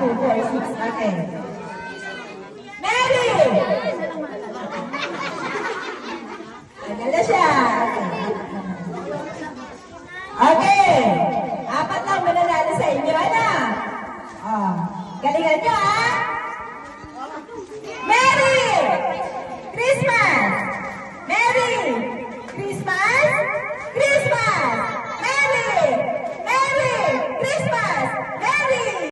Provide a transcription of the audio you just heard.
2, 4, 6. Okay. Mary! Tagal na siya. Okay. 4 lang mananalo sa inyo. Ano? Oh. Galingan nyo, ha?